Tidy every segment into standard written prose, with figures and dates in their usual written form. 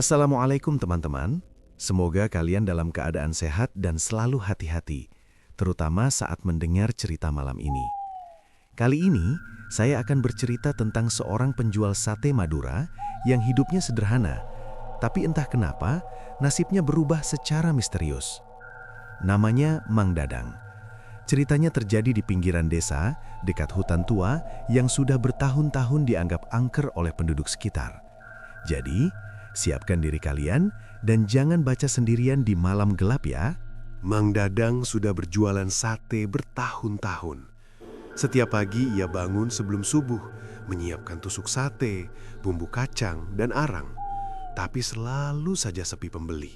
Assalamualaikum teman-teman. Semoga kalian dalam keadaan sehat dan selalu hati-hati, terutama saat mendengar cerita malam ini. Kali ini, saya akan bercerita tentang seorang penjual sate Madura yang hidupnya sederhana, tapi entah kenapa nasibnya berubah secara misterius. Namanya Mang Dadang. Ceritanya terjadi di pinggiran desa, dekat hutan tua yang sudah bertahun-tahun dianggap angker oleh penduduk sekitar. Jadi, siapkan diri kalian dan jangan baca sendirian di malam gelap ya. Mang Dadang sudah berjualan sate bertahun-tahun. Setiap pagi ia bangun sebelum subuh, menyiapkan tusuk sate, bumbu kacang, dan arang. Tapi selalu saja sepi pembeli.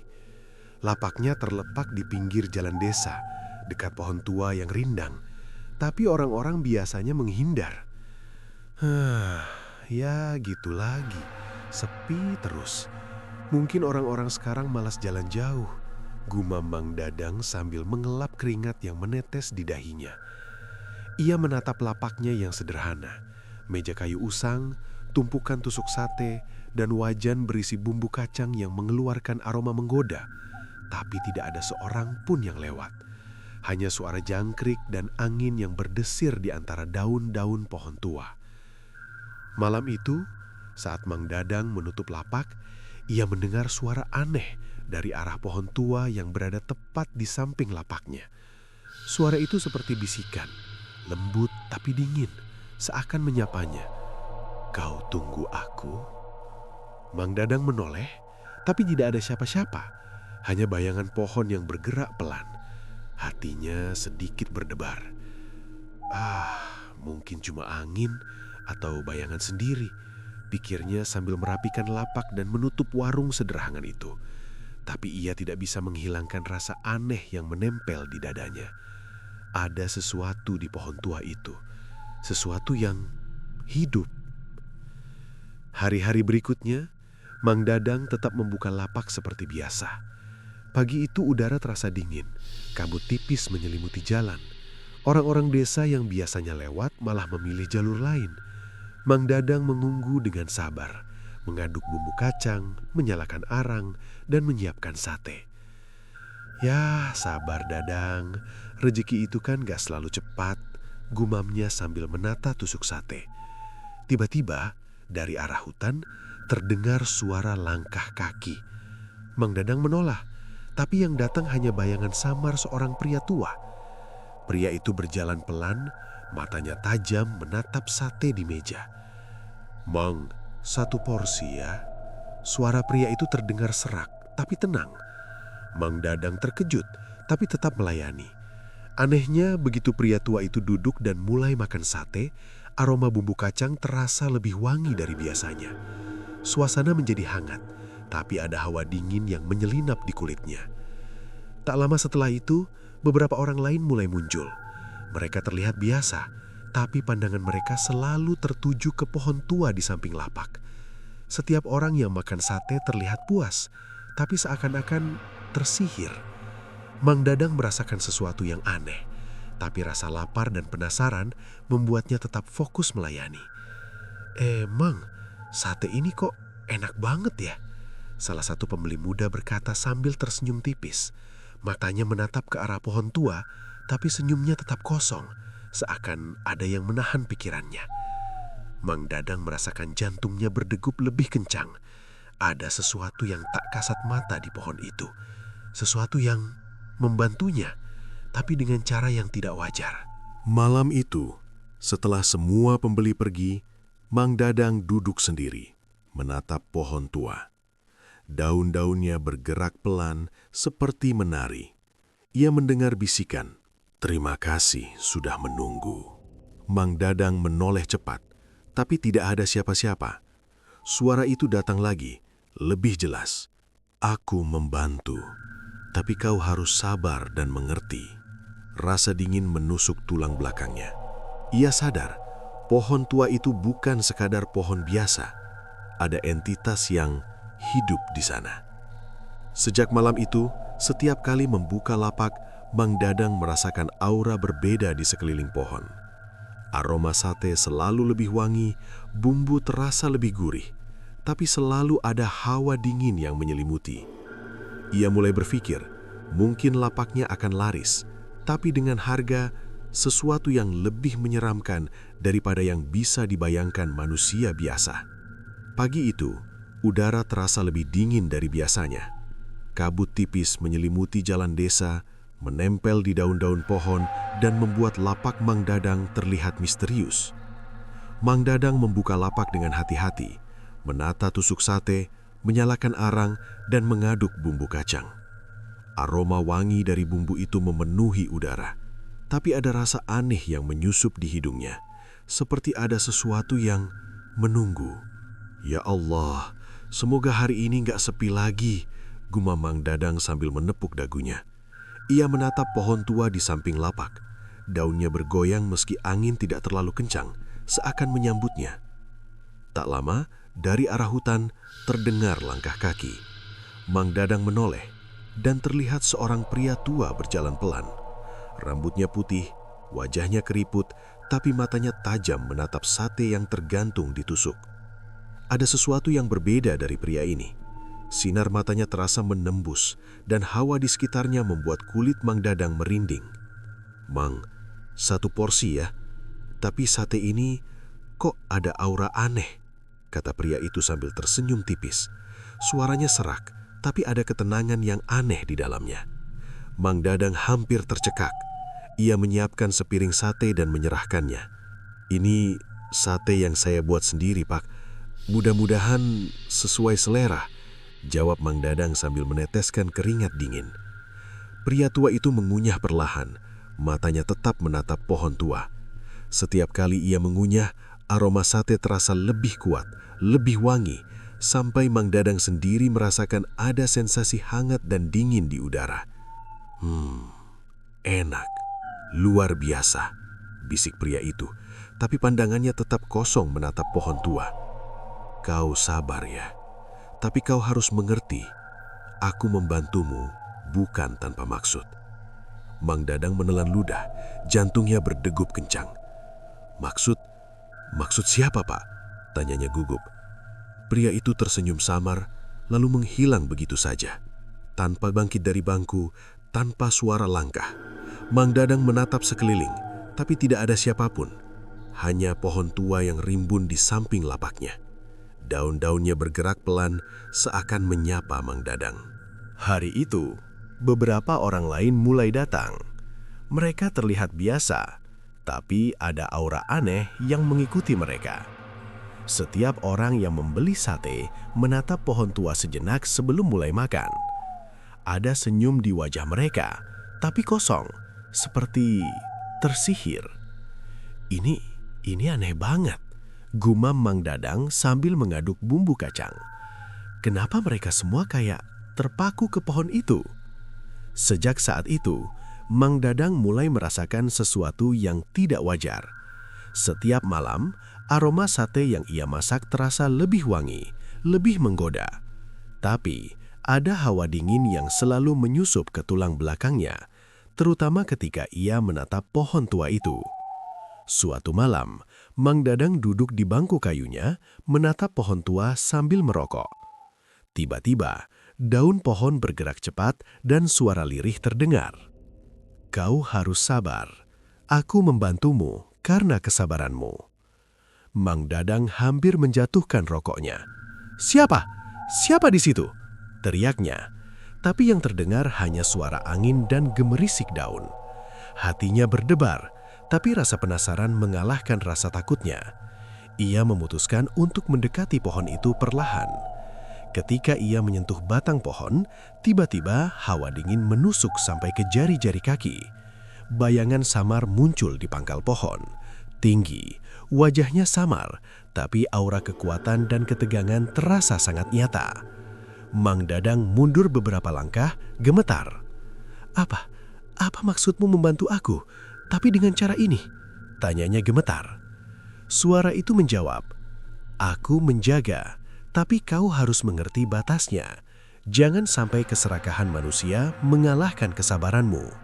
Lapaknya terletak di pinggir jalan desa, dekat pohon tua yang rindang. Tapi orang-orang biasanya menghindar. Ya gitu lagi, sepi terus. Mungkin orang-orang sekarang malas jalan jauh, gumam Mang Dadang sambil mengelap keringat yang menetes di dahinya. Ia menatap lapaknya yang sederhana, meja kayu usang, tumpukan tusuk sate, dan wajan berisi bumbu kacang yang mengeluarkan aroma menggoda. Tapi tidak ada seorang pun yang lewat. Hanya suara jangkrik dan angin yang berdesir di antara daun-daun pohon tua. Malam itu, saat Mang Dadang menutup lapak, ia mendengar suara aneh dari arah pohon tua yang berada tepat di samping lapaknya. Suara itu seperti bisikan, lembut tapi dingin, seakan menyapanya. "Kau tunggu aku?" Mang Dadang menoleh, tapi tidak ada siapa-siapa. Hanya bayangan pohon yang bergerak pelan. Hatinya sedikit berdebar. Mungkin cuma angin atau bayangan sendiri, pikirnya sambil merapikan lapak dan menutup warung sederhana itu. Tapi ia tidak bisa menghilangkan rasa aneh yang menempel di dadanya. Ada sesuatu di pohon tua itu, sesuatu yang hidup. Hari-hari berikutnya, Mang Dadang tetap membuka lapak seperti biasa. Pagi itu udara terasa dingin, kabut tipis menyelimuti jalan. Orang-orang desa yang biasanya lewat malah memilih jalur lain. Mang Dadang menunggu dengan sabar, mengaduk bumbu kacang, menyalakan arang, dan menyiapkan sate. "Ya, sabar Dadang, rezeki itu kan gak selalu cepat," gumamnya sambil menata tusuk sate. Tiba-tiba, dari arah hutan, terdengar suara langkah kaki. Mang Dadang menoleh. Tapi yang datang hanya bayangan samar seorang pria tua. Pria itu berjalan pelan, matanya tajam menatap sate di meja. "Mang, satu porsi ya." Suara pria itu terdengar serak, tapi tenang. Mang Dadang terkejut, tapi tetap melayani. Anehnya, begitu pria tua itu duduk dan mulai makan sate, aroma bumbu kacang terasa lebih wangi dari biasanya. Suasana menjadi hangat, tapi ada hawa dingin yang menyelinap di kulitnya. Tak lama setelah itu, beberapa orang lain mulai muncul. Mereka terlihat biasa, tapi pandangan mereka selalu tertuju ke pohon tua di samping lapak. Setiap orang yang makan sate terlihat puas, tapi seakan-akan tersihir. Mang Dadang merasakan sesuatu yang aneh, tapi rasa lapar dan penasaran membuatnya tetap fokus melayani. Mang, sate ini kok enak banget ya?" Salah satu pembeli muda berkata sambil tersenyum tipis. Matanya menatap ke arah pohon tua, tapi senyumnya tetap kosong, seakan ada yang menahan pikirannya. Mang Dadang merasakan jantungnya berdegup lebih kencang. Ada sesuatu yang tak kasat mata di pohon itu. Sesuatu yang membantunya, tapi dengan cara yang tidak wajar. Malam itu, setelah semua pembeli pergi, Mang Dadang duduk sendiri, menatap pohon tua. Daun-daunnya bergerak pelan seperti menari. Ia mendengar bisikan, "Terima kasih sudah menunggu." Mang Dadang menoleh cepat, tapi tidak ada siapa-siapa. Suara itu datang lagi, lebih jelas. "Aku membantu, tapi kau harus sabar dan mengerti." Rasa dingin menusuk tulang belakangnya. Ia sadar, pohon tua itu bukan sekadar pohon biasa. Ada entitas yang hidup di sana. Sejak malam itu, setiap kali membuka lapak, Mang Dadang merasakan aura berbeda di sekeliling pohon. Aroma sate selalu lebih wangi, bumbu terasa lebih gurih. tapi selalu ada hawa dingin yang menyelimuti. Ia mulai berpikir, mungkin lapaknya akan laris, tapi dengan harga sesuatu yang lebih menyeramkan daripada yang bisa dibayangkan manusia biasa. Pagi itu, udara terasa lebih dingin dari biasanya. Kabut tipis menyelimuti jalan desa, menempel di daun-daun pohon, dan membuat lapak Mang Dadang terlihat misterius. Mang Dadang membuka lapak dengan hati-hati, menata tusuk sate, menyalakan arang, dan mengaduk bumbu kacang. Aroma wangi dari bumbu itu memenuhi udara, tapi ada rasa aneh yang menyusup di hidungnya, seperti ada sesuatu yang menunggu. "Ya Allah, semoga hari ini nggak sepi lagi," gumam Mang Dadang sambil menepuk dagunya. Ia menatap pohon tua di samping lapak. Daunnya bergoyang meski angin tidak terlalu kencang, seakan menyambutnya. Tak lama, dari arah hutan terdengar langkah kaki. Mang Dadang menoleh dan terlihat seorang pria tua berjalan pelan. Rambutnya putih, wajahnya keriput, tapi matanya tajam menatap sate yang tergantung di tusuk. Ada sesuatu yang berbeda dari pria ini. Sinar matanya terasa menembus dan hawa di sekitarnya membuat kulit Mang Dadang merinding. "Mang, satu porsi ya, tapi sate ini kok ada aura aneh," kata pria itu sambil tersenyum tipis. Suaranya serak, tapi ada ketenangan yang aneh di dalamnya. Mang Dadang hampir tercekak. Ia menyiapkan sepiring sate dan menyerahkannya. "Ini sate yang saya buat sendiri, Pak. Mudah-mudahan sesuai selera," jawab Mang Dadang sambil meneteskan keringat dingin. Pria tua itu mengunyah perlahan, matanya tetap menatap pohon tua. Setiap kali ia mengunyah, aroma sate terasa lebih kuat, lebih wangi, sampai Mang Dadang sendiri merasakan ada sensasi hangat dan dingin di udara. Enak, luar biasa," bisik pria itu, tapi pandangannya tetap kosong menatap pohon tua. "Kau sabar ya, tapi kau harus mengerti, aku membantumu bukan tanpa maksud." Mang Dadang menelan ludah, jantungnya berdegup kencang. Maksud siapa, Pak?" tanyanya gugup. Pria itu tersenyum samar, lalu menghilang begitu saja. Tanpa bangkit dari bangku, tanpa suara langkah, Mang Dadang menatap sekeliling, tapi tidak ada siapapun. Hanya pohon tua yang rimbun di samping lapaknya. Daun-daunnya bergerak pelan, seakan menyapa Mang Dadang. Hari itu, beberapa orang lain mulai datang. Mereka terlihat biasa, tapi ada aura aneh yang mengikuti mereka. Setiap orang yang membeli sate menatap pohon tua sejenak sebelum mulai makan. Ada senyum di wajah mereka, tapi kosong, seperti tersihir. Ini aneh banget, gumam Mang Dadang sambil mengaduk bumbu kacang. Kenapa mereka semua kayak terpaku ke pohon itu? Sejak saat itu, Mang Dadang mulai merasakan sesuatu yang tidak wajar. Setiap malam, aroma sate yang ia masak terasa lebih wangi, lebih menggoda. Tapi, ada hawa dingin yang selalu menyusup ke tulang belakangnya, terutama ketika ia menatap pohon tua itu. Suatu malam, Mang Dadang duduk di bangku kayunya, menatap pohon tua sambil merokok. Tiba-tiba, daun pohon bergerak cepat dan suara lirih terdengar. "Kau harus sabar. Aku membantumu karena kesabaranmu." Mang Dadang hampir menjatuhkan rokoknya. Siapa? Siapa di situ?" teriaknya. Tapi yang terdengar hanya suara angin dan gemerisik daun. Hatinya berdebar, tapi rasa penasaran mengalahkan rasa takutnya. Ia memutuskan untuk mendekati pohon itu perlahan. Ketika ia menyentuh batang pohon, tiba-tiba hawa dingin menusuk sampai ke jari-jari kaki. Bayangan samar muncul di pangkal pohon. Tinggi, wajahnya samar, tapi aura kekuatan dan ketegangan terasa sangat nyata. Mang Dadang mundur beberapa langkah, gemetar. Apa maksudmu membantu aku, tapi dengan cara ini?" tanyanya gemetar. Suara itu menjawab, "Aku menjaga, tapi kau harus mengerti batasnya. Jangan sampai keserakahan manusia mengalahkan kesabaranmu."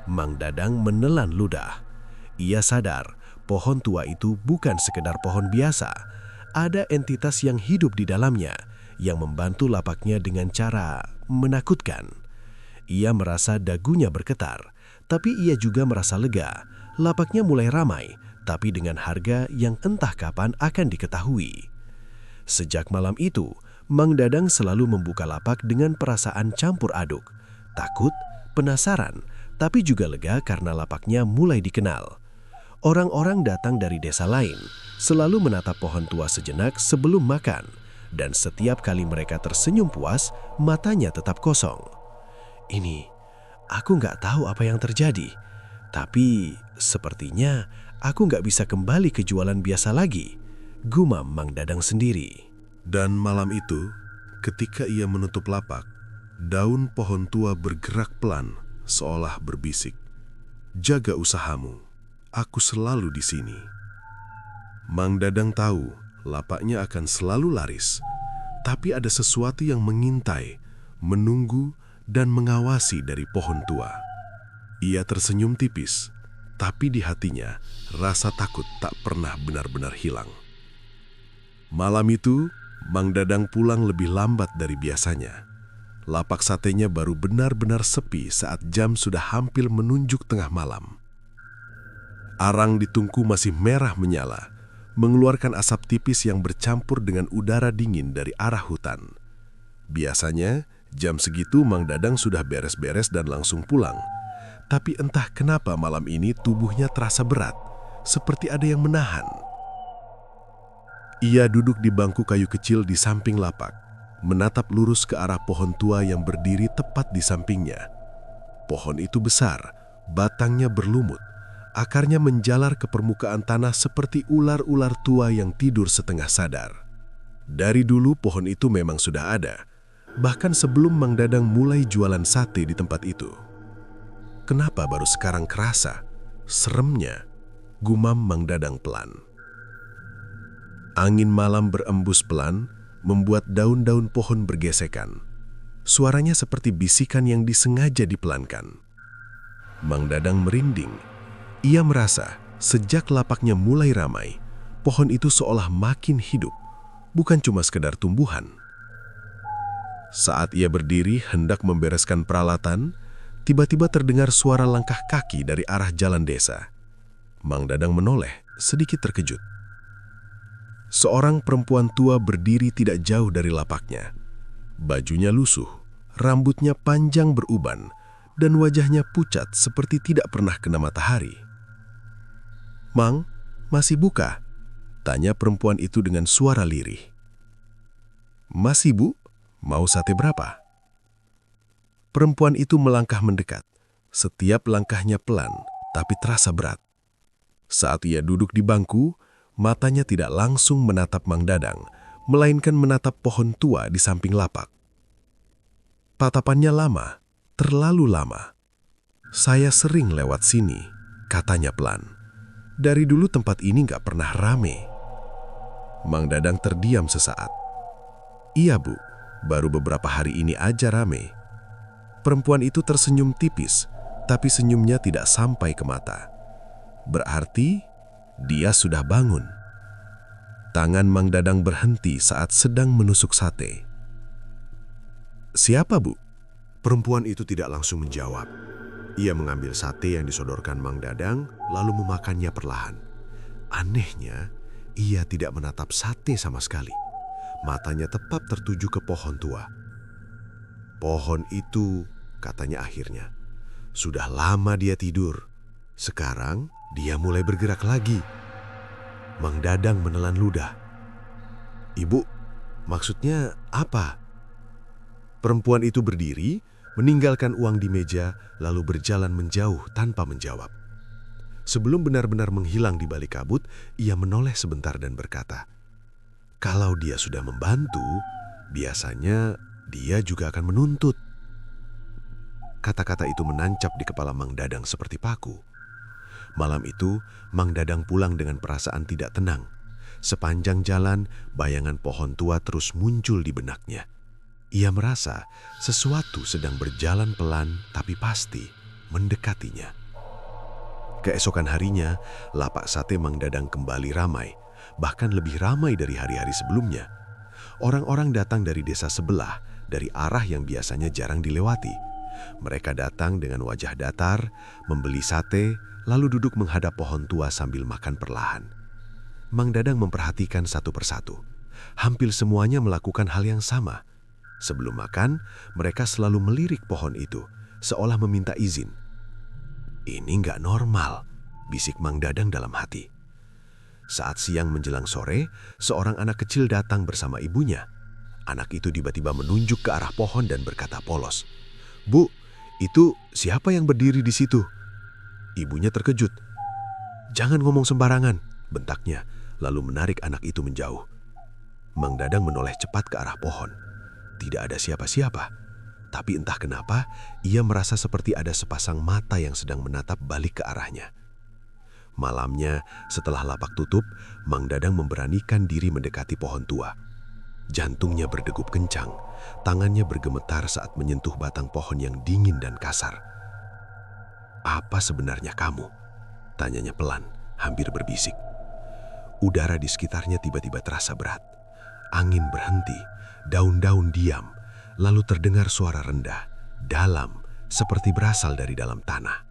Mang Dadang menelan ludah. Ia sadar pohon tua itu bukan sekedar pohon biasa. ada entitas yang hidup di dalamnya, yang membantu lapaknya dengan cara menakutkan. Ia merasa dagunya bergetar, tapi ia juga merasa lega. Lapaknya mulai ramai, tapi dengan harga yang entah kapan akan diketahui. Sejak malam itu, Mang Dadang selalu membuka lapak dengan perasaan campur aduk. Takut, penasaran, tapi juga lega karena lapaknya mulai dikenal. Orang-orang datang dari desa lain, selalu menatap pohon tua sejenak sebelum makan. Dan setiap kali mereka tersenyum puas, matanya tetap kosong. Ini, aku nggak tahu apa yang terjadi. Tapi sepertinya aku nggak bisa kembali ke jualan biasa lagi, gumam Mang Dadang sendiri. Dan malam itu, ketika ia menutup lapak, daun pohon tua bergerak pelan, seolah berbisik. Jaga usahamu, aku selalu di sini. Mang Dadang tahu lapaknya akan selalu laris, tapi ada sesuatu yang mengintai, menunggu, dan mengawasi dari pohon tua. Ia tersenyum tipis, tapi di hatinya rasa takut tak pernah benar-benar hilang. Malam itu, Mang Dadang pulang lebih lambat dari biasanya. Lapak satenya baru benar-benar sepi saat jam sudah hampir menunjuk tengah malam. Arang di tungku masih merah menyala, mengeluarkan asap tipis yang bercampur dengan udara dingin dari arah hutan. Biasanya, jam segitu Mang Dadang sudah beres-beres dan langsung pulang. Tapi entah kenapa malam ini tubuhnya terasa berat, seperti ada yang menahan. Ia duduk di bangku kayu kecil di samping lapak, menatap lurus ke arah pohon tua yang berdiri tepat di sampingnya. Pohon itu besar, batangnya berlumut, akarnya menjalar ke permukaan tanah seperti ular-ular tua yang tidur setengah sadar. Dari dulu pohon itu memang sudah ada, bahkan sebelum Mang Dadang mulai jualan sate di tempat itu. Kenapa baru sekarang kerasa? Seremnya, gumam Mang Dadang pelan. Angin malam berembus pelan, membuat daun-daun pohon bergesekan. Suaranya seperti bisikan yang disengaja dipelankan. Mang Dadang merinding. Ia merasa sejak lapaknya mulai ramai, pohon itu seolah makin hidup, bukan cuma sekedar tumbuhan. Saat ia berdiri hendak membereskan peralatan, tiba-tiba terdengar suara langkah kaki dari arah jalan desa. Mang Dadang menoleh, sedikit terkejut. Seorang perempuan tua berdiri tidak jauh dari lapaknya. Bajunya lusuh, rambutnya panjang beruban, dan wajahnya pucat seperti tidak pernah kena matahari. "Mang, masih buka?" tanya perempuan itu dengan suara lirih. "Masih, Bu? Mau sate berapa?" Perempuan itu melangkah mendekat. Setiap langkahnya pelan, tapi terasa berat. Saat ia duduk di bangku, matanya tidak langsung menatap Mang Dadang, melainkan menatap pohon tua di samping lapak. Tatapannya lama, terlalu lama. "Saya sering lewat sini," katanya pelan. "Dari dulu tempat ini nggak pernah rame." Mang Dadang terdiam sesaat. "Iya, Bu, baru beberapa hari ini aja rame." Perempuan itu tersenyum tipis, tapi senyumnya tidak sampai ke mata. Berarti dia sudah bangun. Tangan Mang Dadang berhenti saat sedang menusuk sate. "Siapa, Bu?" Perempuan itu tidak langsung menjawab. Ia mengambil sate yang disodorkan Mang Dadang, lalu memakannya perlahan. Anehnya, ia tidak menatap sate sama sekali. Matanya tetap tertuju ke pohon tua. "Pohon itu," katanya akhirnya, "sudah lama dia tidur. Sekarang dia mulai bergerak lagi." Mang Dadang menelan ludah. "Ibu, maksudnya apa?" Perempuan itu berdiri, meninggalkan uang di meja, lalu berjalan menjauh tanpa menjawab. Sebelum benar-benar menghilang di balik kabut, ia menoleh sebentar dan berkata, "Kalau dia sudah membantu, biasanya dia juga akan menuntut." Kata-kata itu menancap di kepala Mang Dadang seperti paku. Malam itu, Mang Dadang pulang dengan perasaan tidak tenang. Sepanjang jalan, bayangan pohon tua terus muncul di benaknya. Ia merasa sesuatu sedang berjalan pelan tapi pasti mendekatinya. Keesokan harinya, lapak sate Mang Dadang kembali ramai. bahkan lebih ramai dari hari-hari sebelumnya. Orang-orang datang dari desa sebelah, dari arah yang biasanya jarang dilewati. Mereka datang dengan wajah datar, membeli sate, lalu duduk menghadap pohon tua sambil makan perlahan. Mang Dadang memperhatikan satu persatu. Hampir semuanya melakukan hal yang sama. Sebelum makan, mereka selalu melirik pohon itu, seolah meminta izin. "Ini nggak normal," bisik Mang Dadang dalam hati. Saat siang menjelang sore, seorang anak kecil datang bersama ibunya. Anak itu tiba-tiba menunjuk ke arah pohon dan berkata polos, "Bu, itu siapa yang berdiri di situ?" Ibunya terkejut. "Jangan ngomong sembarangan," bentaknya, lalu menarik anak itu menjauh. Mang Dadang menoleh cepat ke arah pohon. Tidak ada siapa-siapa. Tapi entah kenapa, ia merasa seperti ada sepasang mata yang sedang menatap balik ke arahnya. Malamnya, setelah lapak tutup, Mang Dadang memberanikan diri mendekati pohon tua. Jantungnya berdegup kencang, tangannya bergemetar saat menyentuh batang pohon yang dingin dan kasar. "Apa sebenarnya kamu?" tanyanya pelan, hampir berbisik. Udara di sekitarnya tiba-tiba terasa berat. Angin berhenti, daun-daun diam, lalu terdengar suara rendah, dalam, seperti berasal dari dalam tanah.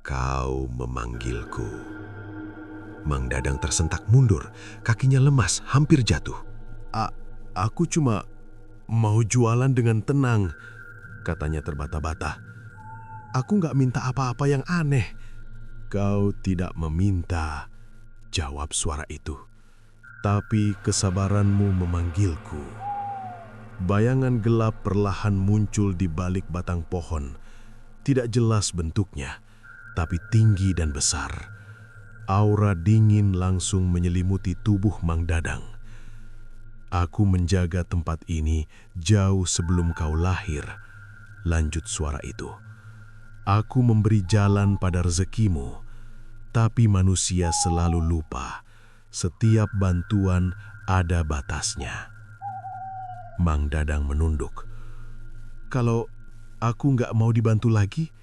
"Kau memanggilku." Mang Dadang tersentak mundur, kakinya lemas, hampir jatuh. Aku cuma mau jualan dengan tenang," katanya terbata-bata. "Aku nggak minta apa-apa yang aneh." "Kau tidak meminta," jawab suara itu. "Tapi kesabaranmu memanggilku." Bayangan gelap perlahan muncul di balik batang pohon. Tidak jelas bentuknya, tapi tinggi dan besar. Aura dingin langsung menyelimuti tubuh Mang Dadang. "Aku menjaga tempat ini jauh sebelum kau lahir," lanjut suara itu. "Aku memberi jalan pada rezekimu, tapi manusia selalu lupa. Setiap bantuan ada batasnya." Mang Dadang menunduk. "Kalau aku nggak mau dibantu lagi?"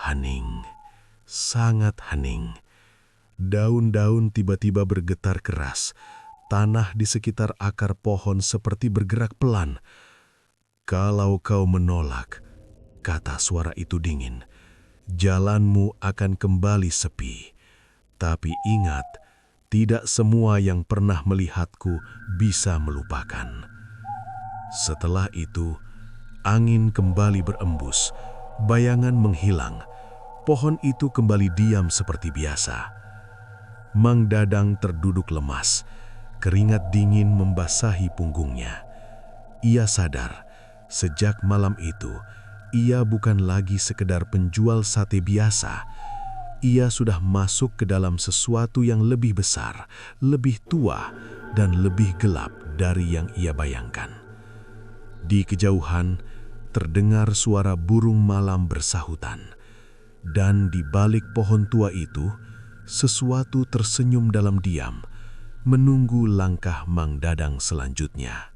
Hening, sangat hening. Daun-daun tiba-tiba bergetar keras. Tanah di sekitar akar pohon seperti bergerak pelan. "Kalau kau menolak," kata suara itu dingin, "jalanmu akan kembali sepi. Tapi ingat, tidak semua yang pernah melihatku bisa melupakan." Setelah itu, angin kembali berembus, bayangan menghilang, pohon itu kembali diam seperti biasa. Mang Dadang terduduk lemas, keringat dingin membasahi punggungnya. Ia sadar, sejak malam itu, ia bukan lagi sekedar penjual sate biasa. Ia sudah masuk ke dalam sesuatu yang lebih besar, lebih tua, dan lebih gelap dari yang ia bayangkan. Di kejauhan, terdengar suara burung malam bersahutan. Dan di balik pohon tua itu, sesuatu tersenyum dalam diam, menunggu langkah Mang Dadang selanjutnya.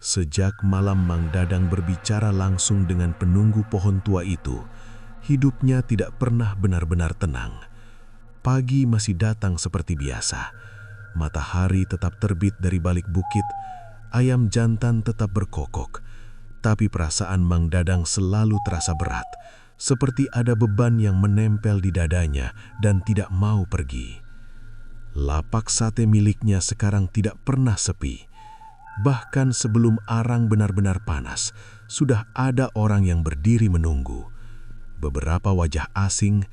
Sejak malam Mang Dadang berbicara langsung dengan penunggu pohon tua itu, hidupnya tidak pernah benar-benar tenang. Pagi masih datang seperti biasa. Matahari tetap terbit dari balik bukit, ayam jantan tetap berkokok. Tapi perasaan Mang Dadang selalu terasa berat, seperti ada beban yang menempel di dadanya dan tidak mau pergi. Lapak sate miliknya sekarang tidak pernah sepi. Bahkan sebelum arang benar-benar panas, sudah ada orang yang berdiri menunggu. Beberapa wajah asing,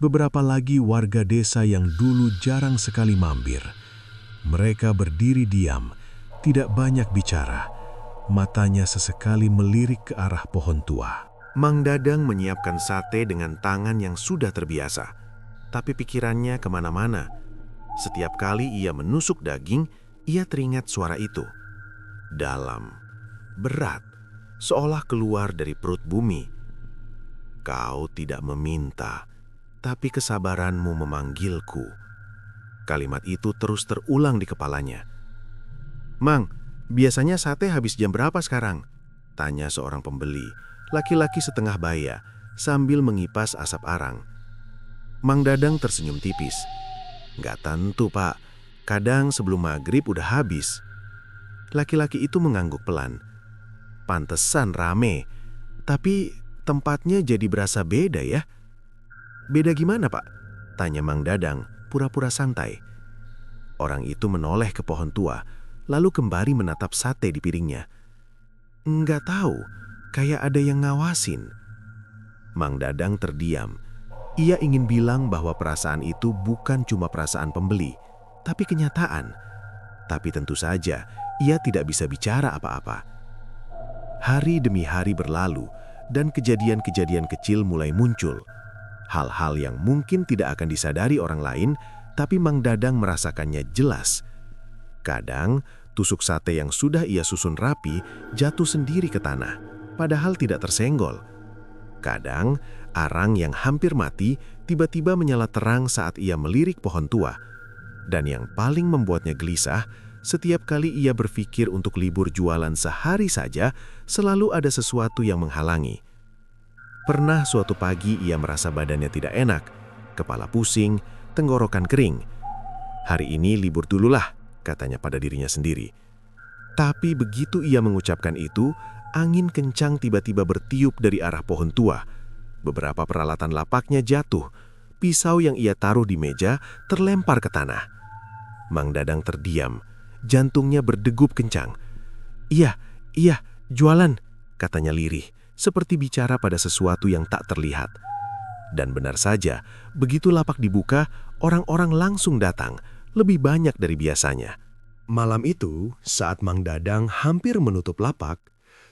beberapa lagi warga desa yang dulu jarang sekali mampir. Mereka berdiri diam, tidak banyak bicara. Matanya sesekali melirik ke arah pohon tua. Mang Dadang menyiapkan sate dengan tangan yang sudah terbiasa. Tapi pikirannya kemana-mana. Setiap kali ia menusuk daging, ia teringat suara itu. Dalam, berat, seolah keluar dari perut bumi. "Kau tidak meminta, tapi kesabaranmu memanggilku." Kalimat itu terus terulang di kepalanya. "Mang, biasanya sate habis jam berapa sekarang?" tanya seorang pembeli, laki-laki setengah baya, sambil mengipas asap arang. Mang Dadang tersenyum tipis. Nggak tentu, Pak. Kadang sebelum maghrib udah habis. Laki-laki itu mengangguk pelan. Pantesan rame. Tapi tempatnya jadi berasa beda ya. Beda gimana, Pak? Tanya Mang Dadang, pura-pura santai. Orang itu menoleh ke pohon tua, lalu kembali menatap sate di piringnya. Nggak tahu, kayak ada yang ngawasin. Mang Dadang terdiam. Ia ingin bilang bahwa perasaan itu bukan cuma perasaan pembeli, tapi kenyataan. Tapi tentu saja, ia tidak bisa bicara apa-apa. Hari demi hari berlalu, dan kejadian-kejadian kecil mulai muncul. Hal-hal yang mungkin tidak akan disadari orang lain, tapi Mang Dadang merasakannya jelas. Kadang, tusuk sate yang sudah ia susun rapi jatuh sendiri ke tanah, padahal tidak tersenggol. Kadang, arang yang hampir mati tiba-tiba menyala terang saat ia melirik pohon tua. Dan yang paling membuatnya gelisah, setiap kali ia berpikir untuk libur jualan sehari saja, selalu ada sesuatu yang menghalangi. Pernah suatu pagi ia merasa badannya tidak enak, kepala pusing, tenggorokan kering. Hari ini libur dululah, katanya pada dirinya sendiri. Tapi begitu ia mengucapkan itu, angin kencang tiba-tiba bertiup dari arah pohon tua. Beberapa peralatan lapaknya jatuh. Pisau yang ia taruh di meja terlempar ke tanah. Mang Dadang terdiam. Jantungnya berdegup kencang. Iya, jualan, katanya lirih, seperti bicara pada sesuatu yang tak terlihat. Dan benar saja, begitu lapak dibuka, orang-orang langsung datang, lebih banyak dari biasanya. Malam itu, saat Mang Dadang hampir menutup lapak,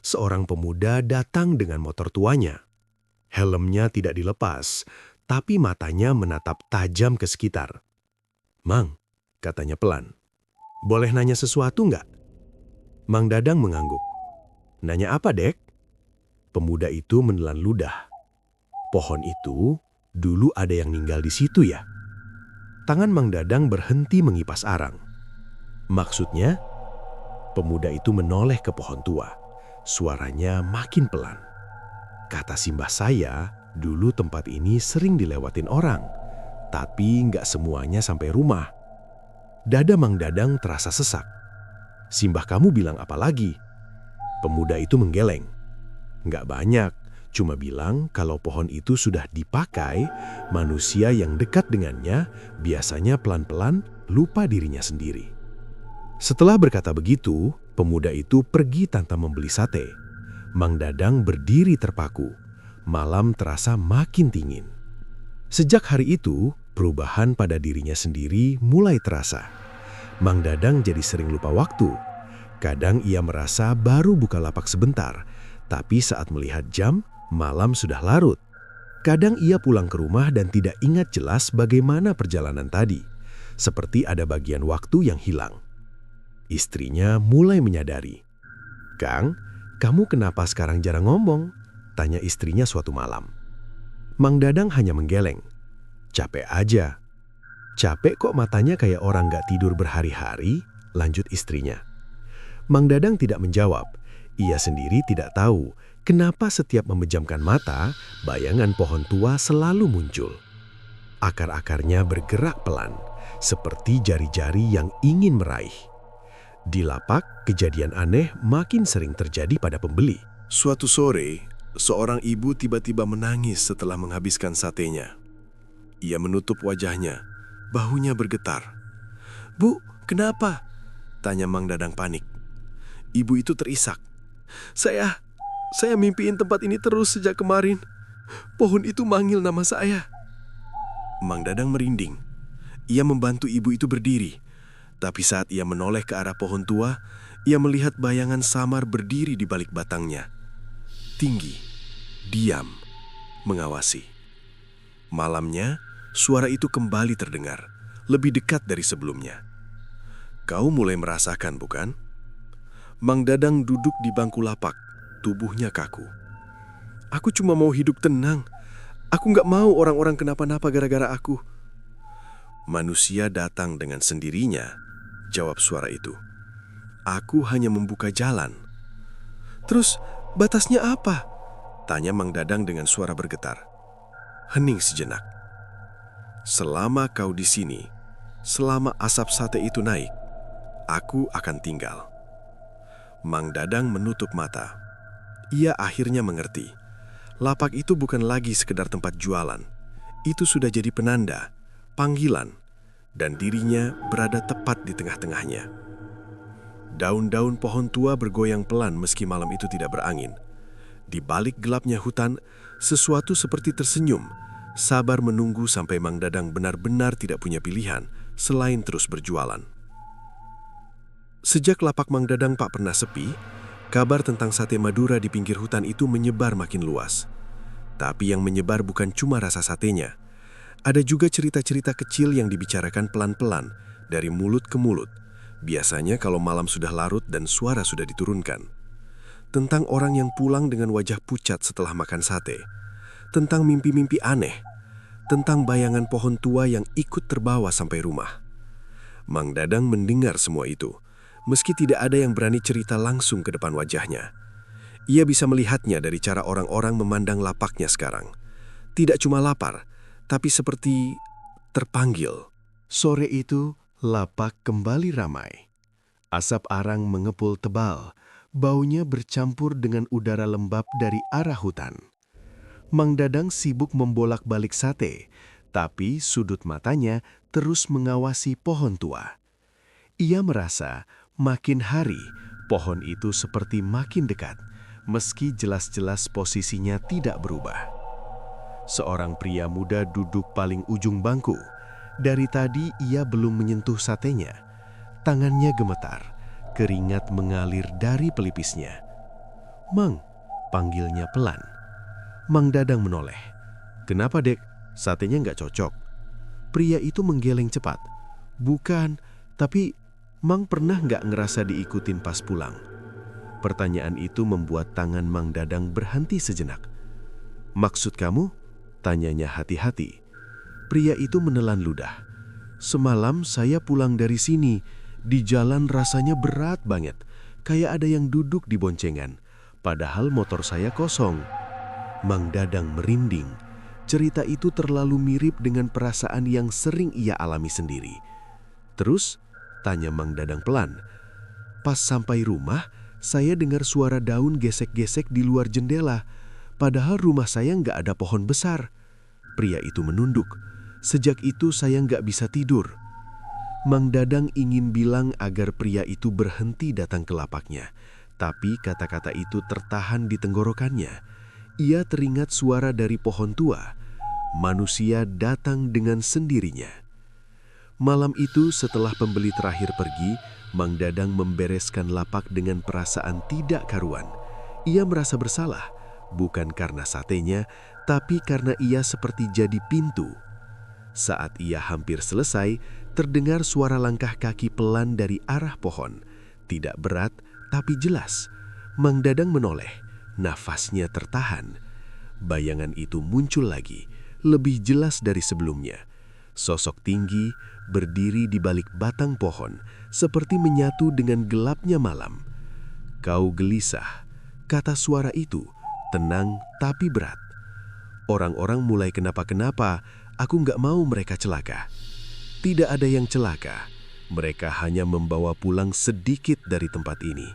seorang pemuda datang dengan motor tuanya. Helmnya tidak dilepas, tapi matanya menatap tajam ke sekitar. "Mang," katanya pelan, "boleh nanya sesuatu nggak?" Mang Dadang mengangguk. "Nanya apa, Dek?" Pemuda itu menelan ludah. "Pohon itu dulu ada yang ninggal di situ ya?" Tangan Mang Dadang berhenti mengipas arang. "Maksudnya?" Pemuda itu menoleh ke pohon tua. Suaranya makin pelan. "Kata simbah saya, dulu tempat ini sering dilewatin orang, tapi nggak semuanya sampai rumah." Dada Mang Dadang terasa sesak. "Simbah kamu bilang apa lagi?" Pemuda itu menggeleng. "Nggak banyak, cuma bilang kalau pohon itu sudah dipakai, manusia yang dekat dengannya biasanya pelan-pelan lupa dirinya sendiri." Setelah berkata begitu, pemuda itu pergi tanpa membeli sate. Mang Dadang berdiri terpaku. Malam terasa makin dingin. Sejak hari itu, perubahan pada dirinya sendiri mulai terasa. Mang Dadang jadi sering lupa waktu. Kadang ia merasa baru buka lapak sebentar, tapi saat melihat jam, malam sudah larut. Kadang ia pulang ke rumah dan tidak ingat jelas bagaimana perjalanan tadi, seperti ada bagian waktu yang hilang. Istrinya mulai menyadari. "Kang, kamu kenapa sekarang jarang ngomong?" tanya istrinya suatu malam. Mang Dadang hanya menggeleng. "Capek aja." "Capek kok matanya kayak orang gak tidur berhari-hari?" lanjut istrinya. Mang Dadang tidak menjawab. Ia sendiri tidak tahu kenapa setiap memejamkan mata, bayangan pohon tua selalu muncul. Akar-akarnya bergerak pelan, seperti jari-jari yang ingin meraih. Di lapak, kejadian aneh makin sering terjadi pada pembeli. Suatu sore, seorang ibu tiba-tiba menangis setelah menghabiskan satenya. Ia menutup wajahnya, bahunya bergetar. "Bu, kenapa?" tanya Mang Dadang panik. Ibu itu terisak. Saya mimpiin tempat ini terus sejak kemarin. Pohon itu manggil nama saya." Mang Dadang merinding. Ia membantu ibu itu berdiri. Tapi saat ia menoleh ke arah pohon tua, ia melihat bayangan samar berdiri di balik batangnya. Tinggi, diam, mengawasi. Malamnya, suara itu kembali terdengar, lebih dekat dari sebelumnya. "Kau mulai merasakan, bukan?" Mang Dadang duduk di bangku lapak, tubuhnya kaku. "Aku cuma mau hidup tenang. Aku nggak mau orang-orang kenapa-napa gara-gara aku." "Manusia datang dengan sendirinya," jawab suara itu. "Aku hanya membuka jalan." "Terus batasnya apa?" tanya Mang Dadang dengan suara bergetar. Hening sejenak. "Selama kau di sini, Selama asap sate itu naik, aku akan tinggal. Mang Dadang menutup mata. Ia akhirnya mengerti. Lapak itu bukan lagi sekedar tempat jualan. Itu sudah jadi penanda, panggilan, dan dirinya berada tepat di tengah-tengahnya. Daun-daun pohon tua bergoyang pelan meski malam itu tidak berangin. Di balik gelapnya hutan, sesuatu seperti tersenyum, sabar menunggu sampai Mang Dadang benar-benar tidak punya pilihan selain terus berjualan. Sejak lapak Mang Dadang tak pernah sepi, kabar tentang sate Madura di pinggir hutan itu menyebar makin luas. Tapi yang menyebar bukan cuma rasa satenya. Ada juga cerita-cerita kecil yang dibicarakan pelan-pelan dari mulut ke mulut. Biasanya kalau malam sudah larut dan suara sudah diturunkan. Tentang orang yang pulang dengan wajah pucat setelah makan sate. Tentang mimpi-mimpi aneh. Tentang bayangan pohon tua yang ikut terbawa sampai rumah. Mang Dadang mendengar semua itu, meski tidak ada yang berani cerita langsung ke depan wajahnya. Ia bisa melihatnya dari cara orang-orang memandang lapaknya sekarang. Tidak cuma lapar, tapi seperti terpanggil. Sore itu, lapak kembali ramai. Asap arang mengepul tebal, baunya bercampur dengan udara lembab dari arah hutan. Mang Dadang sibuk membolak-balik sate, tapi sudut matanya terus mengawasi pohon tua. Ia merasa makin hari pohon itu seperti makin dekat, meski jelas-jelas posisinya tidak berubah. Seorang pria muda duduk paling ujung bangku. Dari tadi ia belum menyentuh satenya. Tangannya gemetar, keringat mengalir dari pelipisnya. "Mang," panggilnya pelan. Mang Dadang menoleh. "Kenapa, Dek? Satenya nggak cocok?" Pria itu menggeleng cepat. "Bukan, tapi Mang pernah nggak ngerasa diikutin pas pulang?" Pertanyaan itu membuat tangan Mang Dadang berhenti sejenak. "Maksud kamu?" tanyanya hati-hati. Pria itu menelan ludah. "Semalam saya pulang dari sini. Di jalan rasanya berat banget. Kayak ada yang duduk di boncengan. Padahal motor saya kosong." Mang Dadang merinding. Cerita itu terlalu mirip dengan perasaan yang sering ia alami sendiri. "Terus?" tanya Mang Dadang pelan. "Pas sampai rumah, saya dengar suara daun gesek-gesek di luar jendela. Padahal rumah saya nggak ada pohon besar." Pria itu menunduk. "Sejak itu saya nggak bisa tidur." Mang Dadang ingin bilang agar pria itu berhenti datang ke lapaknya. Tapi kata-kata itu tertahan di tenggorokannya. Ia teringat suara dari pohon tua. Manusia datang dengan sendirinya. Malam itu setelah pembeli terakhir pergi, Mang Dadang membereskan lapak dengan perasaan tidak karuan. Ia merasa bersalah, bukan karena satenya, tapi karena ia seperti jadi pintu. Saat ia hampir selesai, terdengar suara langkah kaki pelan dari arah pohon. Tidak berat, tapi jelas. Mang Dadang menoleh, nafasnya tertahan. Bayangan itu muncul lagi, lebih jelas dari sebelumnya. Sosok tinggi, berdiri di balik batang pohon, seperti menyatu dengan gelapnya malam. "Kau gelisah," kata suara itu, tenang tapi berat. "Orang-orang mulai kenapa-kenapa, aku nggak mau mereka celaka." Tidak ada yang celaka, mereka hanya membawa pulang sedikit dari tempat ini.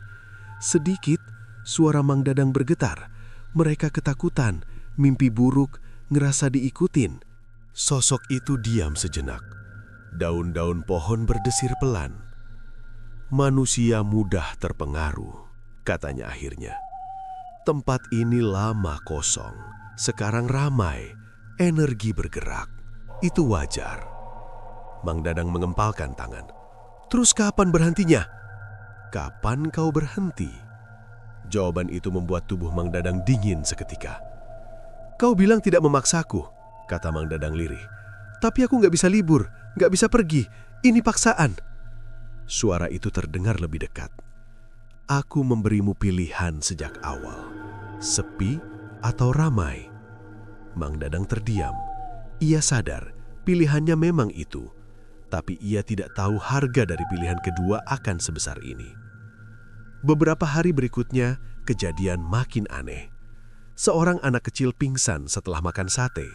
Sedikit, suara Mang Dadang bergetar. Mereka ketakutan, mimpi buruk, ngerasa diikutin. Sosok itu diam sejenak. Daun-daun pohon berdesir pelan. "Manusia mudah terpengaruh," katanya akhirnya. "Tempat ini lama kosong, sekarang ramai, energi bergerak. Itu wajar." Mang Dadang mengempalkan tangan. "Terus kapan berhentinya?" "Kapan kau berhenti?" Jawaban itu membuat tubuh Mang Dadang dingin seketika. "Kau bilang tidak memaksaku," kata Mang Dadang lirih. "Tapi aku nggak bisa libur, nggak bisa pergi. Ini paksaan." Suara itu terdengar lebih dekat. "Aku memberimu pilihan sejak awal, sepi atau ramai." Mang Dadang terdiam. Ia sadar pilihannya memang itu, tapi ia tidak tahu harga dari pilihan kedua akan sebesar ini. Beberapa hari berikutnya, kejadian makin aneh. Seorang anak kecil pingsan setelah makan sate.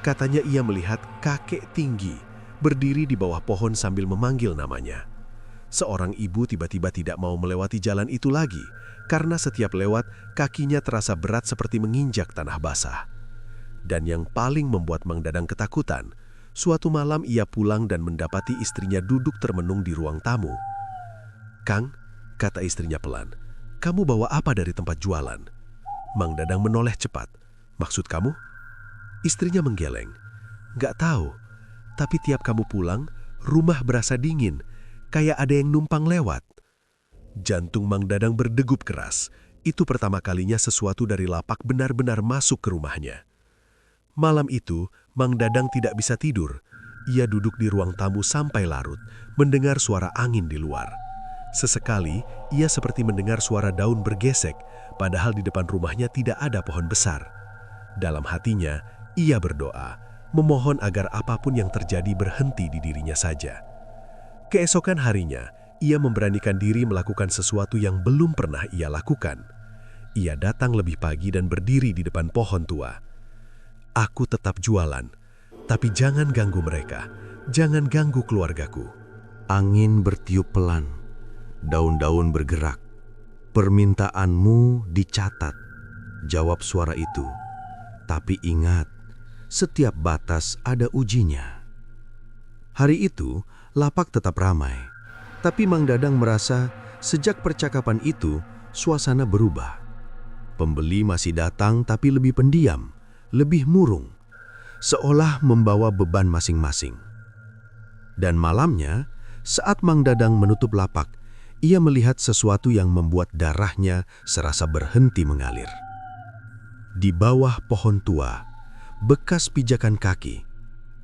Katanya ia melihat kakek tinggi, berdiri di bawah pohon sambil memanggil namanya. Seorang ibu tiba-tiba tidak mau melewati jalan itu lagi, karena setiap lewat, kakinya terasa berat seperti menginjak tanah basah. Dan yang paling membuat Mang Dadang ketakutan, suatu malam ia pulang dan mendapati istrinya duduk termenung di ruang tamu. "Kang," kata istrinya pelan, "kamu bawa apa dari tempat jualan?" Mang Dadang menoleh cepat. "Maksud kamu?" Istrinya menggeleng. "Nggak tahu, tapi tiap kamu pulang, rumah berasa dingin, kayak ada yang numpang lewat." Jantung Mang Dadang berdegup keras. Itu pertama kalinya sesuatu dari lapak benar-benar masuk ke rumahnya. Malam itu, Mang Dadang tidak bisa tidur. Ia duduk di ruang tamu sampai larut, mendengar suara angin di luar. Sesekali, ia seperti mendengar suara daun bergesek, padahal di depan rumahnya tidak ada pohon besar. Dalam hatinya, ia berdoa, memohon agar apapun yang terjadi berhenti di dirinya saja. Keesokan harinya, ia memberanikan diri melakukan sesuatu yang belum pernah ia lakukan. Ia datang lebih pagi dan berdiri di depan pohon tua. "Aku tetap jualan, tapi jangan ganggu mereka, jangan ganggu keluargaku." Angin bertiup pelan, daun-daun bergerak. "Permintaanmu dicatat," jawab suara itu. "Tapi ingat, setiap batas ada ujinya." Hari itu, lapak tetap ramai. Tapi Mang Dadang merasa sejak percakapan itu, suasana berubah. Pembeli masih datang tapi lebih pendiam, lebih murung, seolah membawa beban masing-masing. Dan malamnya, saat Mang Dadang menutup lapak, ia melihat sesuatu yang membuat darahnya serasa berhenti mengalir. Di bawah pohon tua, bekas pijakan kaki.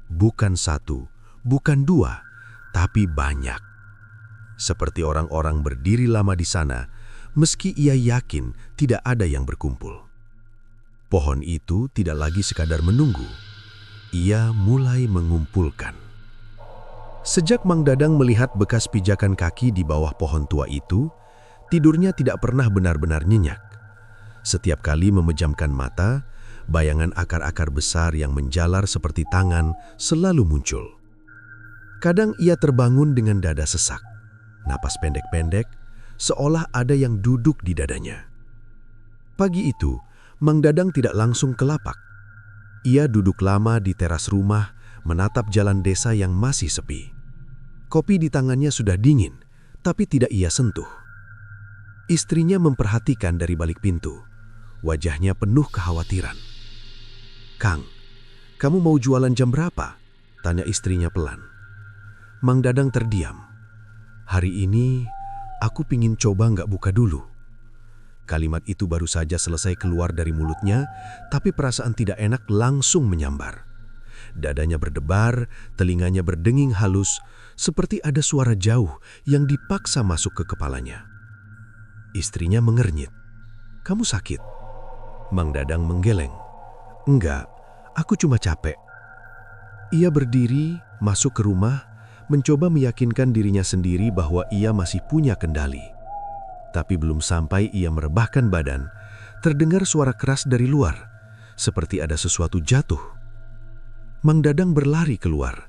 Bukan satu, bukan dua, tapi banyak. Seperti orang-orang berdiri lama di sana, meski ia yakin tidak ada yang berkumpul. Pohon itu tidak lagi sekadar menunggu. Ia mulai mengumpulkan. Sejak Mang Dadang melihat bekas pijakan kaki di bawah pohon tua itu, tidurnya tidak pernah benar-benar nyenyak. Setiap kali memejamkan mata, bayangan akar-akar besar yang menjalar seperti tangan selalu muncul. Kadang ia terbangun dengan dada sesak, napas pendek-pendek, seolah ada yang duduk di dadanya. Pagi itu, Mang Dadang tidak langsung ke lapak. Ia duduk lama di teras rumah, menatap jalan desa yang masih sepi. Kopi di tangannya sudah dingin, tapi tidak ia sentuh. Istrinya memperhatikan dari balik pintu. Wajahnya penuh kekhawatiran. "Kang, kamu mau jualan jam berapa?" tanya istrinya pelan. Mang Dadang terdiam. "Hari ini, aku pingin coba nggak buka dulu." Kalimat itu baru saja selesai keluar dari mulutnya, tapi perasaan tidak enak langsung menyambar. Dadanya berdebar, telinganya berdenging halus, seperti ada suara jauh yang dipaksa masuk ke kepalanya. Istrinya mengernyit. "Kamu sakit?" Mang Dadang menggeleng. "Enggak, aku cuma capek." Ia berdiri, masuk ke rumah, mencoba meyakinkan dirinya sendiri bahwa ia masih punya kendali. Tapi belum sampai ia merebahkan badan, terdengar suara keras dari luar, seperti ada sesuatu jatuh. Mang Dadang berlari keluar.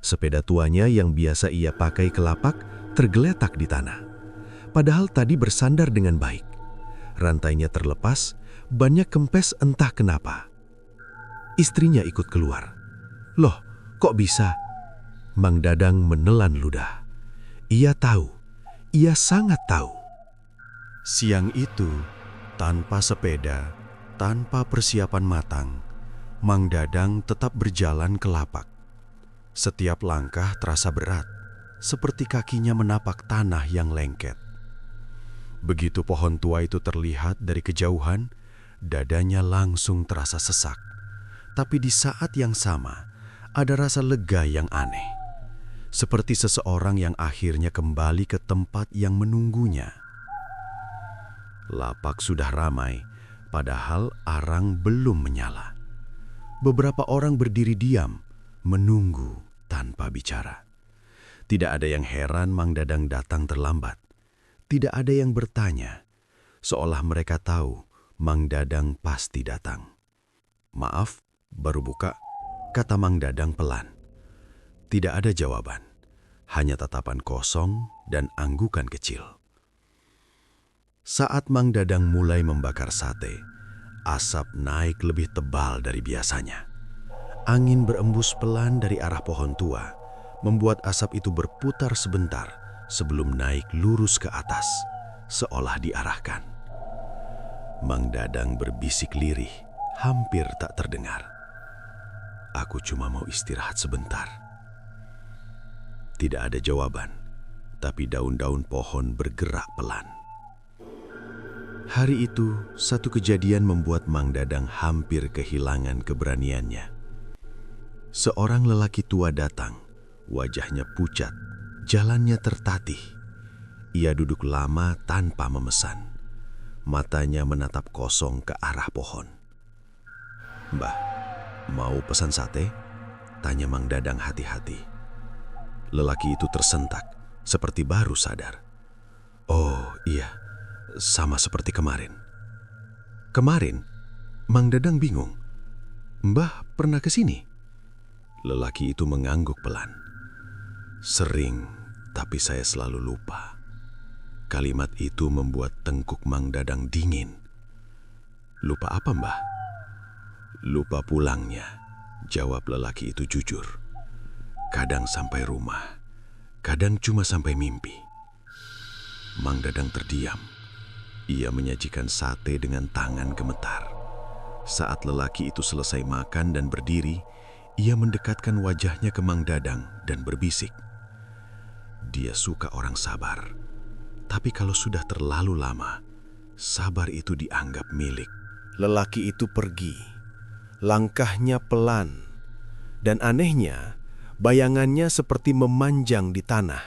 Sepeda tuanya yang biasa ia pakai ke lapak tergeletak di tanah. Padahal tadi bersandar dengan baik. Rantainya terlepas, bannya kempes entah kenapa. Istrinya ikut keluar. "Loh, kok bisa?" Mang Dadang menelan ludah. Ia tahu, ia sangat tahu. Siang itu, tanpa sepeda, tanpa persiapan matang, Mang Dadang tetap berjalan ke lapak. Setiap langkah terasa berat, seperti kakinya menapak tanah yang lengket. Begitu pohon tua itu terlihat dari kejauhan, dadanya langsung terasa sesak. Tapi di saat yang sama, ada rasa lega yang aneh. Seperti seseorang yang akhirnya kembali ke tempat yang menunggunya. Lapak sudah ramai, padahal arang belum menyala. Beberapa orang berdiri diam, menunggu tanpa bicara. Tidak ada yang heran Mang Dadang datang terlambat. Tidak ada yang bertanya, seolah mereka tahu Mang Dadang pasti datang. "Maaf, baru buka," kata Mang Dadang pelan. Tidak ada jawaban, hanya tatapan kosong dan anggukan kecil. Saat Mang Dadang mulai membakar sate, asap naik lebih tebal dari biasanya. Angin berembus pelan dari arah pohon tua, membuat asap itu berputar sebentar sebelum naik lurus ke atas, seolah diarahkan. Mang Dadang berbisik lirih, hampir tak terdengar. "Aku cuma mau istirahat sebentar." Tidak ada jawaban, tapi daun-daun pohon bergerak pelan. Hari itu, satu kejadian membuat Mang Dadang hampir kehilangan keberaniannya. Seorang lelaki tua datang, wajahnya pucat, jalannya tertatih. Ia duduk lama tanpa memesan. Matanya menatap kosong ke arah pohon. "Mbah, mau pesan sate?" tanya Mang Dadang hati-hati. Lelaki itu tersentak, seperti baru sadar. "Oh iya, sama seperti kemarin." "Kemarin?" Mang Dadang bingung. "Mbah pernah ke sini?" Lelaki itu mengangguk pelan. "Sering, tapi saya selalu lupa." Kalimat itu membuat tengkuk Mang Dadang dingin. "Lupa apa, Mbah?" "Lupa pulangnya," jawab lelaki itu jujur. "Kadang sampai rumah, kadang cuma sampai mimpi." Mang Dadang terdiam. Ia menyajikan sate dengan tangan gemetar. Saat lelaki itu selesai makan dan berdiri, ia mendekatkan wajahnya ke Mang Dadang dan berbisik. Dia suka orang sabar, tapi kalau sudah terlalu lama, sabar itu dianggap milik. Lelaki itu pergi. Langkahnya pelan, dan anehnya, bayangannya seperti memanjang di tanah,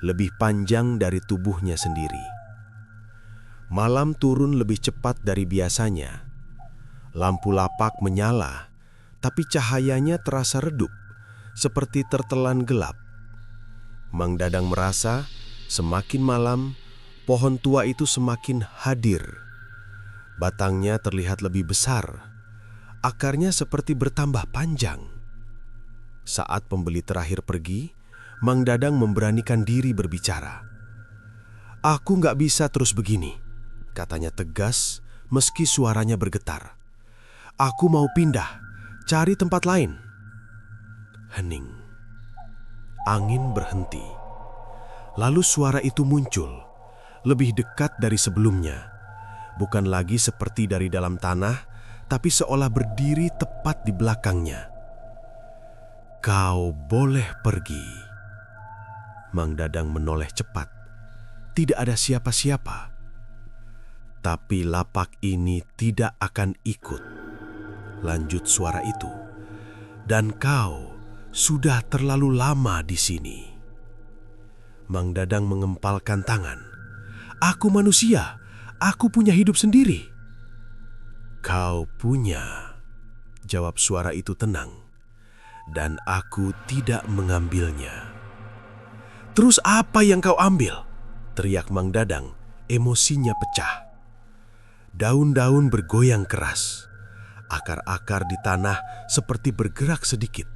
lebih panjang dari tubuhnya sendiri. Malam turun lebih cepat dari biasanya. Lampu lapak menyala, tapi cahayanya terasa redup, seperti tertelan gelap. Mang Dadang merasa semakin malam, pohon tua itu semakin hadir. Batangnya terlihat lebih besar, akarnya seperti bertambah panjang. Saat pembeli terakhir pergi, Mang Dadang memberanikan diri berbicara. "Aku nggak bisa terus begini," katanya tegas meski suaranya bergetar. "Aku mau pindah, cari tempat lain." Hening. Angin berhenti. Lalu suara itu muncul, lebih dekat dari sebelumnya. Bukan lagi seperti dari dalam tanah, tapi seolah berdiri tepat di belakangnya. "Kau boleh pergi." Mang Dadang menoleh cepat. Tidak ada siapa-siapa. "Tapi lapak ini tidak akan ikut," lanjut suara itu. "Dan kau sudah terlalu lama di sini." Mang Dadang mengempalkan tangan. "Aku manusia, aku punya hidup sendiri." "Kau punya," jawab suara itu tenang. "Dan aku tidak mengambilnya." "Terus apa yang kau ambil?" teriak Mang Dadang, emosinya pecah. Daun-daun bergoyang keras. Akar-akar di tanah seperti bergerak sedikit.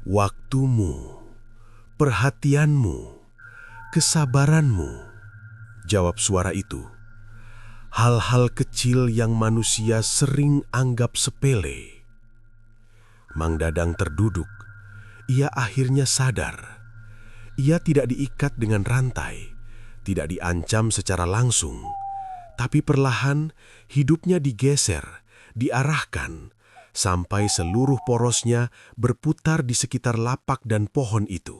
"Waktumu, perhatianmu, kesabaranmu," jawab suara itu. "Hal-hal kecil yang manusia sering anggap sepele." Mang Dadang terduduk. Ia akhirnya sadar. Ia tidak diikat dengan rantai, tidak diancam secara langsung, tapi perlahan hidupnya digeser, diarahkan, sampai seluruh porosnya berputar di sekitar lapak dan pohon itu.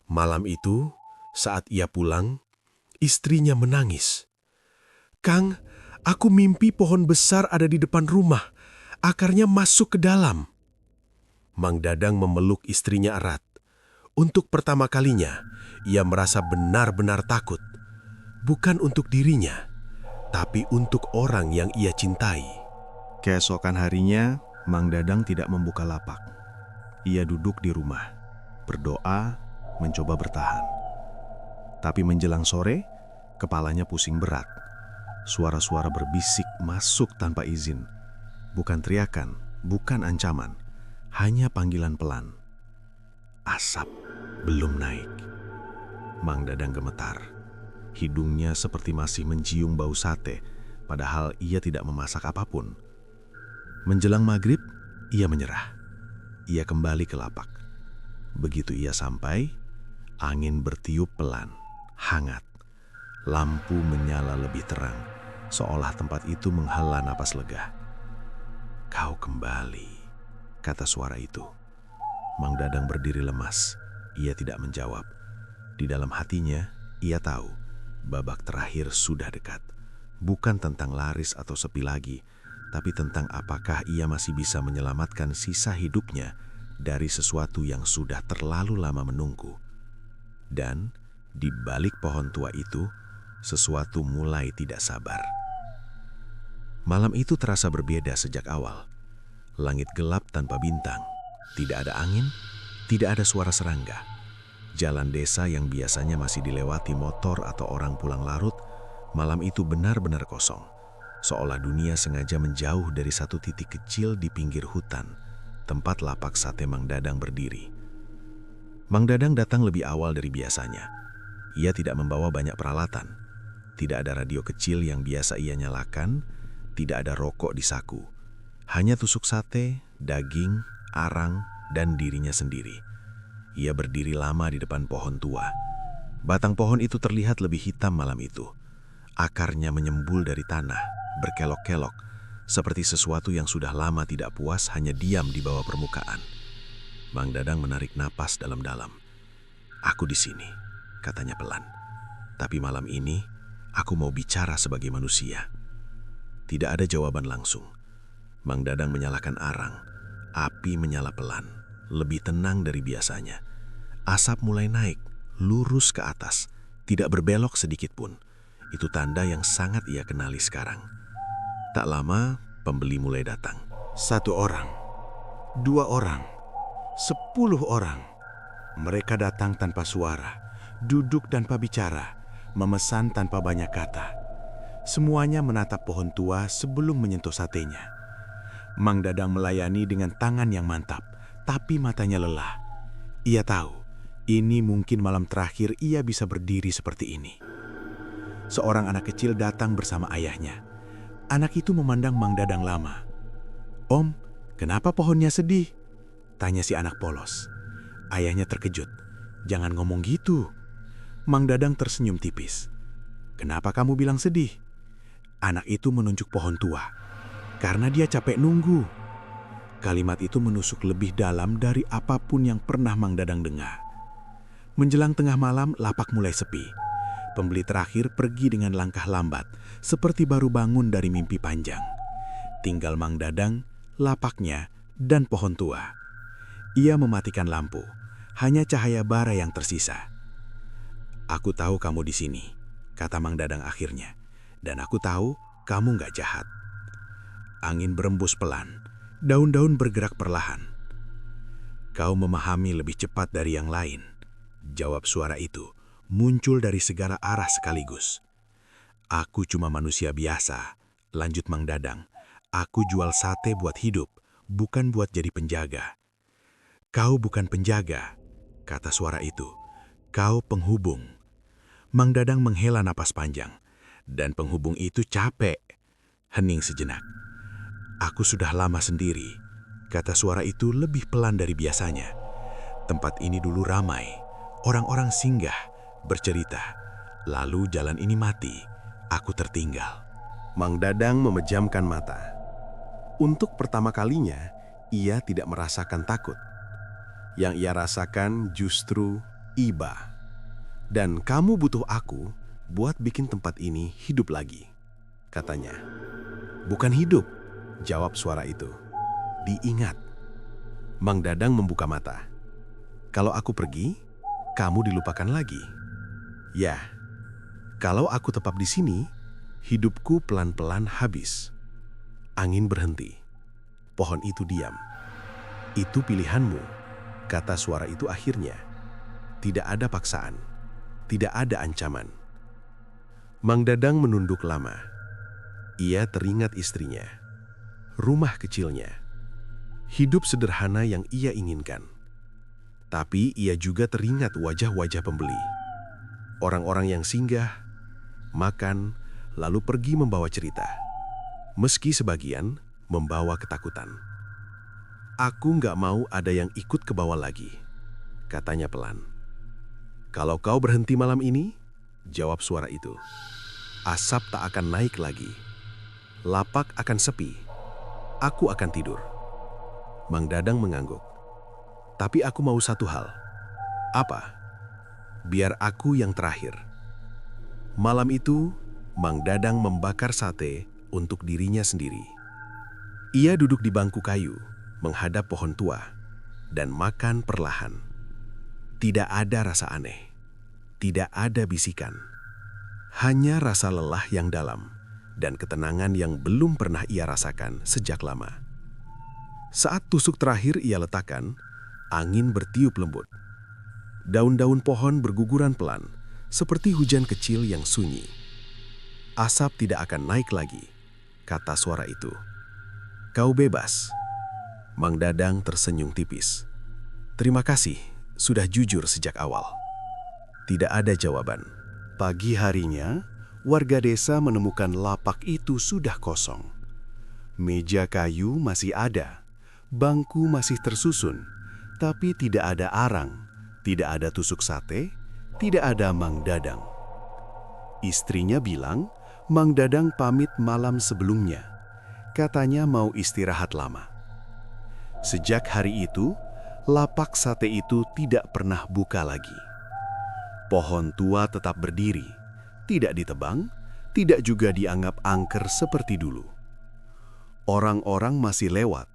Malam itu, saat ia pulang, istrinya menangis. "Kang, aku mimpi pohon besar ada di depan rumah. Akarnya masuk ke dalam." Mang Dadang memeluk istrinya erat. Untuk pertama kalinya, ia merasa benar-benar takut. Bukan untuk dirinya, tapi untuk orang yang ia cintai. Keesokan harinya, Mang Dadang tidak membuka lapak. Ia duduk di rumah, berdoa, mencoba bertahan. Tapi menjelang sore, kepalanya pusing berat. Suara-suara berbisik masuk tanpa izin. Bukan teriakan, bukan ancaman, hanya panggilan pelan. asap belum naik. Mang Dadang gemetar. Hidungnya seperti masih mencium bau sate, padahal ia tidak memasak apapun. Menjelang maghrib, ia menyerah. Ia kembali ke lapak. Begitu ia sampai, angin bertiup pelan, hangat. Lampu menyala lebih terang, seolah tempat itu menghela napas lega. "Kau kembali," kata suara itu. Mang Dadang berdiri lemas. Ia tidak menjawab. Di dalam hatinya, ia tahu babak terakhir sudah dekat. Bukan tentang laris atau sepi lagi, tapi tentang apakah ia masih bisa menyelamatkan sisa hidupnya dari sesuatu yang sudah terlalu lama menunggu. Dan di balik pohon tua itu, sesuatu mulai tidak sabar. Malam itu terasa berbeda sejak awal. Langit gelap tanpa bintang, tidak ada angin, tidak ada suara serangga. Jalan desa yang biasanya masih dilewati motor atau orang pulang larut, malam itu benar-benar kosong. Seolah dunia sengaja menjauh dari satu titik kecil di pinggir hutan, tempat lapak sate Mang Dadang berdiri. Mang Dadang datang lebih awal dari biasanya. Ia tidak membawa banyak peralatan. Tidak ada radio kecil yang biasa ia nyalakan, tidak ada rokok di saku. Hanya tusuk sate, daging, arang, dan dirinya sendiri. Ia berdiri lama di depan pohon tua. Batang pohon itu terlihat lebih hitam malam itu. Akarnya menyembul dari tanah, berkelok-kelok, seperti sesuatu yang sudah lama tidak puas hanya diam di bawah permukaan. Mang Dadang menarik napas dalam-dalam. "Aku di sini," katanya pelan. "Tapi malam ini, aku mau bicara sebagai manusia." Tidak ada jawaban langsung. Mang Dadang menyalakan arang. Api menyala pelan, lebih tenang dari biasanya. Asap mulai naik, lurus ke atas, tidak berbelok sedikit pun. Itu tanda yang sangat ia kenali sekarang. Tak lama, pembeli mulai datang. 1 orang, 2 orang, 10 orang. Mereka datang tanpa suara, duduk tanpa bicara, memesan tanpa banyak kata. Semuanya menatap pohon tua sebelum menyentuh satenya. Mang Dadang melayani dengan tangan yang mantap, tapi matanya lelah. Ia tahu, ini mungkin malam terakhir ia bisa berdiri seperti ini. Seorang anak kecil datang bersama ayahnya. Anak itu memandang Mang Dadang lama. "Om, kenapa pohonnya sedih?" tanya si anak polos. Ayahnya terkejut. "Jangan ngomong gitu." Mang Dadang tersenyum tipis. "Kenapa kamu bilang sedih?" Anak itu menunjuk pohon tua. "Karena dia capek nunggu." Kalimat itu menusuk lebih dalam dari apapun yang pernah Mang Dadang dengar. Menjelang tengah malam, lapak mulai sepi. Pembeli terakhir pergi dengan langkah lambat, seperti baru bangun dari mimpi panjang. Tinggal Mang Dadang, lapaknya, dan pohon tua. Ia mematikan lampu, hanya cahaya bara yang tersisa. "Aku tahu kamu di sini," kata Mang Dadang akhirnya. "Dan aku tahu kamu gak jahat." Angin berembus pelan, daun-daun bergerak perlahan. "Kau memahami lebih cepat dari yang lain," jawab suara itu, muncul dari segala arah sekaligus. "Aku cuma manusia biasa," lanjut Mang Dadang. "Aku jual sate buat hidup, bukan buat jadi penjaga." "Kau bukan penjaga," kata suara itu. "Kau penghubung." Mang Dadang menghela napas panjang, dan penghubung itu capek. Hening sejenak. "Aku sudah lama sendiri," kata suara itu lebih pelan dari biasanya. "Tempat ini dulu ramai, orang-orang singgah, bercerita. Lalu jalan ini mati, aku tertinggal." Mang Dadang memejamkan mata. Untuk pertama kalinya, ia tidak merasakan takut. Yang ia rasakan justru iba. "Dan kamu butuh aku buat bikin tempat ini hidup lagi," katanya. "Bukan hidup," jawab suara itu. "Diingat." Mang Dadang membuka mata. "Kalau aku pergi, kamu dilupakan lagi." "Ya, kalau aku tetap di sini, hidupku pelan-pelan habis." Angin berhenti. Pohon itu diam. "Itu pilihanmu," kata suara itu akhirnya. Tidak ada paksaan, tidak ada ancaman. Mang Dadang menunduk lama. Ia teringat istrinya, rumah kecilnya, hidup sederhana yang ia inginkan. Tapi ia juga teringat wajah-wajah pembeli. Orang-orang yang singgah, makan, lalu pergi membawa cerita. Meski sebagian membawa ketakutan. "Aku nggak mau ada yang ikut ke bawah lagi," katanya pelan. "Kalau kau berhenti malam ini," jawab suara itu, "asap tak akan naik lagi. Lapak akan sepi. Aku akan tidur." Mang Dadang mengangguk. "Tapi aku mau satu hal." "Apa?" "Biar aku yang terakhir." Malam itu, Mang Dadang membakar sate untuk dirinya sendiri. Ia duduk di bangku kayu, menghadap pohon tua, dan makan perlahan. Tidak ada rasa aneh, tidak ada bisikan. Hanya rasa lelah yang dalam dan ketenangan yang belum pernah ia rasakan sejak lama. Saat tusuk terakhir ia letakkan, angin bertiup lembut. Daun-daun pohon berguguran pelan, seperti hujan kecil yang sunyi. "Asap tidak akan naik lagi," kata suara itu. "Kau bebas." Mang Dadang tersenyum tipis. "Terima kasih, sudah jujur sejak awal." Tidak ada jawaban. Pagi harinya, warga desa menemukan lapak itu sudah kosong. Meja kayu masih ada, bangku masih tersusun, tapi tidak ada arang, tidak ada tusuk sate, tidak ada Mang Dadang. Istrinya bilang, Mang Dadang pamit malam sebelumnya. Katanya mau istirahat lama. Sejak hari itu, lapak sate itu tidak pernah buka lagi. Pohon tua tetap berdiri, tidak ditebang, tidak juga dianggap angker seperti dulu. Orang-orang masih lewat,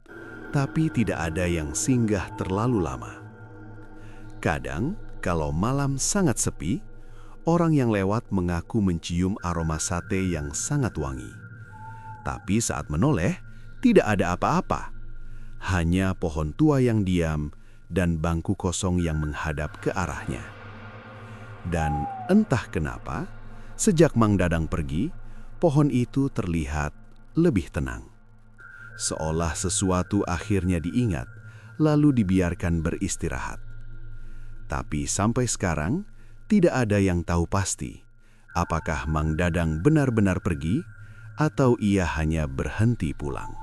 tapi tidak ada yang singgah terlalu lama. Kadang, kalau malam sangat sepi, orang yang lewat mengaku mencium aroma sate yang sangat wangi. Tapi saat menoleh, tidak ada apa-apa. Hanya pohon tua yang diam dan bangku kosong yang menghadap ke arahnya. Dan entah kenapa, sejak Mang Dadang pergi, pohon itu terlihat lebih tenang. Seolah sesuatu akhirnya diingat, lalu dibiarkan beristirahat. Tapi sampai sekarang, tidak ada yang tahu pasti apakah Mang Dadang benar-benar pergi atau ia hanya berhenti pulang.